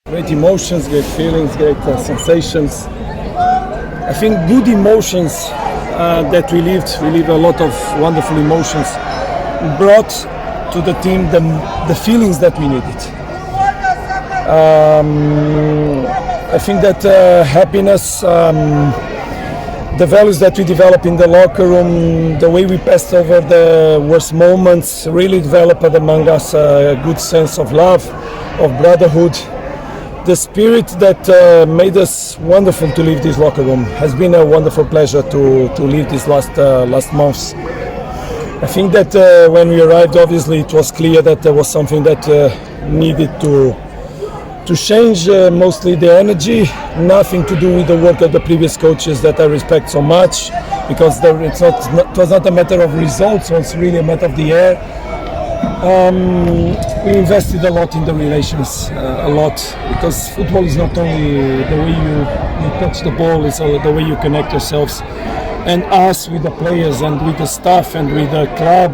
Great emotions, great feelings, great sensations. I think good emotions that we lived a lot of wonderful emotions, brought to the team the feelings that we needed. I think that happiness, the values that we develop in the locker room, the way we passed over the worst moments, really developed among us a good sense of love, of brotherhood. The spirit that made us wonderful to leave this locker room. Has been a wonderful pleasure to leave these last months. I think that when we arrived, obviously it was clear that there was something that needed to change, mostly the energy, nothing to do with the work of the previous coaches that I respect so much, because it was not a matter of results, it was really a matter of the air. We invested a lot in the relations, a lot, because football is not only the way you touch the ball, it's the way you connect yourselves, and us with the players and with the staff and with the club.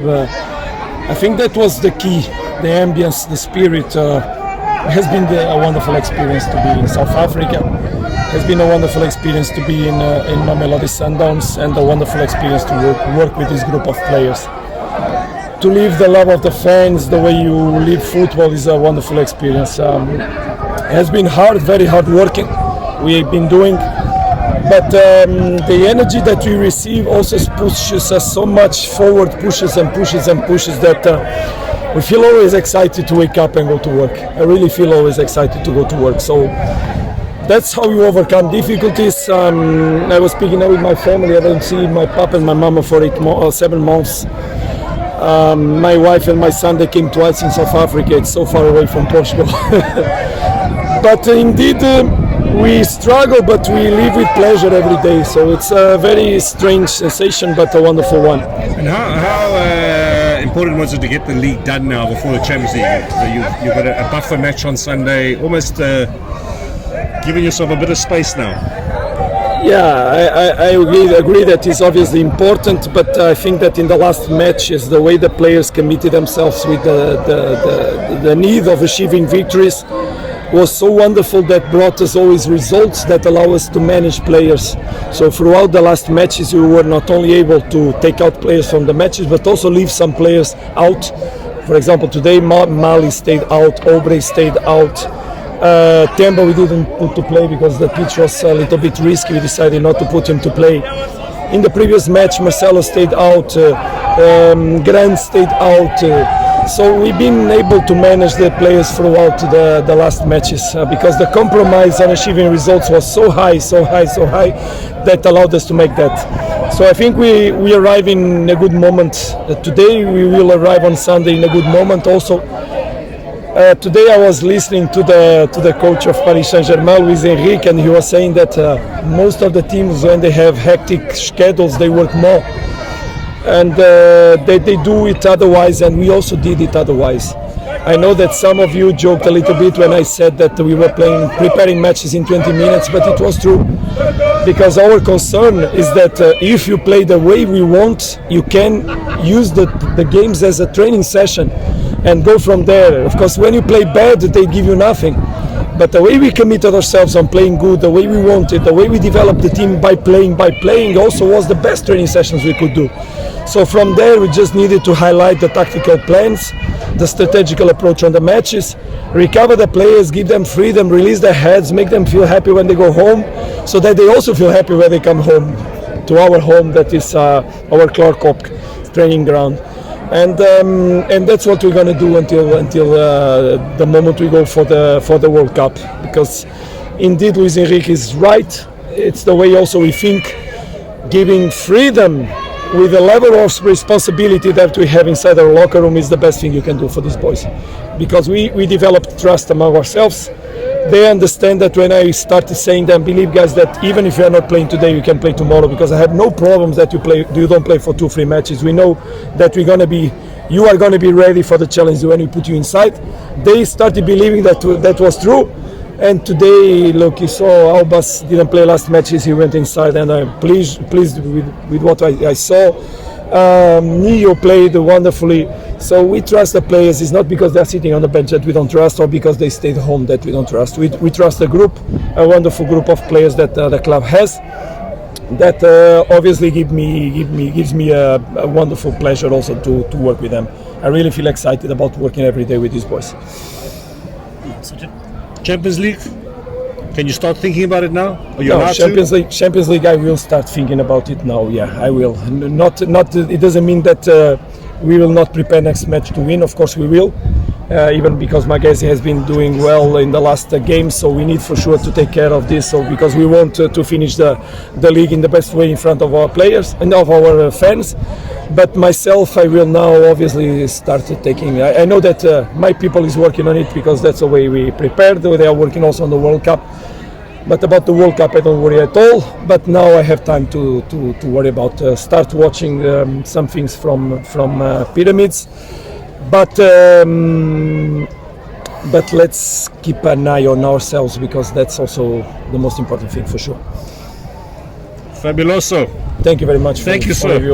I think that was the key, the ambience, the spirit. It has been a wonderful experience to be in South Africa. It has been a wonderful experience to be in Mamelodi Sundowns, and a wonderful experience to work with this group of players. To live the love of the fans, the way you live football, is a wonderful experience. It has been hard, very hard working. We've been doing, but the energy that we receive also pushes us so much forward, pushes and pushes and pushes, that we feel always excited to wake up and go to work. I really feel always excited to go to work. So that's how you overcome difficulties. I was speaking now with my family. I didn't see my papa and my mama for 7 months. My wife and my son, they came twice in South Africa. It's so far away from Portugal. But indeed, we struggle, but we live with pleasure every day. So it's a very strange sensation, but a wonderful one. And how important was it to get the league done now before the Champions League? So you've got a buffer match on Sunday, almost giving yourself a bit of space now. Yeah, I agree that is obviously important, but I think that in the last matches, the way the players committed themselves with the need of achieving victories was so wonderful, that brought us always results that allow us to manage players. So throughout the last matches, we were not only able to take out players from the matches, but also leave some players out. For example, today Mali stayed out, Obre stayed out. Temba we didn't put to play because the pitch was a little bit risky. We decided not to put him to play. In the previous match, Marcelo stayed out, Grant stayed out. So we've been able to manage the players throughout the last matches, because the compromise on achieving results was so high, that allowed us to make that. So I think we arrive in a good moment. Today we will arrive on Sunday in a good moment also. Today I was listening to the coach of Paris Saint-Germain, Luis Enrique, and he was saying that most of the teams, when they have hectic schedules, they work more. And they do it otherwise, and we also did it otherwise. I know that some of you joked a little bit when I said that we were preparing matches in 20 minutes, but it was true. Because our concern is that if you play the way we want, you can use the games as a training session and go from there. Of course, when you play bad, they give you nothing. But the way we committed ourselves on playing good, the way we wanted, the way we developed the team by playing also was the best training sessions we could do. So from there, we just needed to highlight the tactical plans, the strategical approach on the matches, recover the players, give them freedom, release their heads, make them feel happy when they go home, so that they also feel happy when they come home, to our home, that is our Clarkop training ground. And that's what we're going to do until the moment we go for the World Cup, because indeed Luis Enrique is right. It's the way also we think, giving freedom with the level of responsibility that we have inside our locker room is the best thing you can do for these boys, because we developed trust among ourselves. They understand that when I started saying them, believe guys that even if you are not playing today, you can play tomorrow, because I have no problems that you don't play for 2-3 matches. We know that you are going to be ready for the challenge when we put you inside. They started believing that was true. And today, look, you saw Albas didn't play last matches, he went inside, and I'm pleased with what I saw. Neo played wonderfully. So we trust the players. It's not because they're sitting on the bench that we don't trust, or because they stayed home that we don't trust. We trust the group, a wonderful group of players that the club has. That obviously gives me a wonderful pleasure also to work with them. I really feel excited about working every day with these boys. Champions League. Can you start thinking about it now? Or you're No, allowed Champions League. I will start thinking about it now. Yeah, I will. Not. It doesn't mean that we will not prepare next match to win. Of course, we will. Even because Magesi has been doing well in the last games, so we need for sure to take care of this. So because we want to finish the league in the best way in front of our players and of our fans. But myself, I will now obviously start taking. I know that my people is working on it because that's the way we prepared. They are working also on the World Cup. But about the World Cup, I don't worry at all. But now I have time to worry about. Start watching some things from Pyramids. But let's keep an eye on ourselves because that's also the most important thing for sure. Fabuloso. Thank you very much. Thank you, all of sir. you.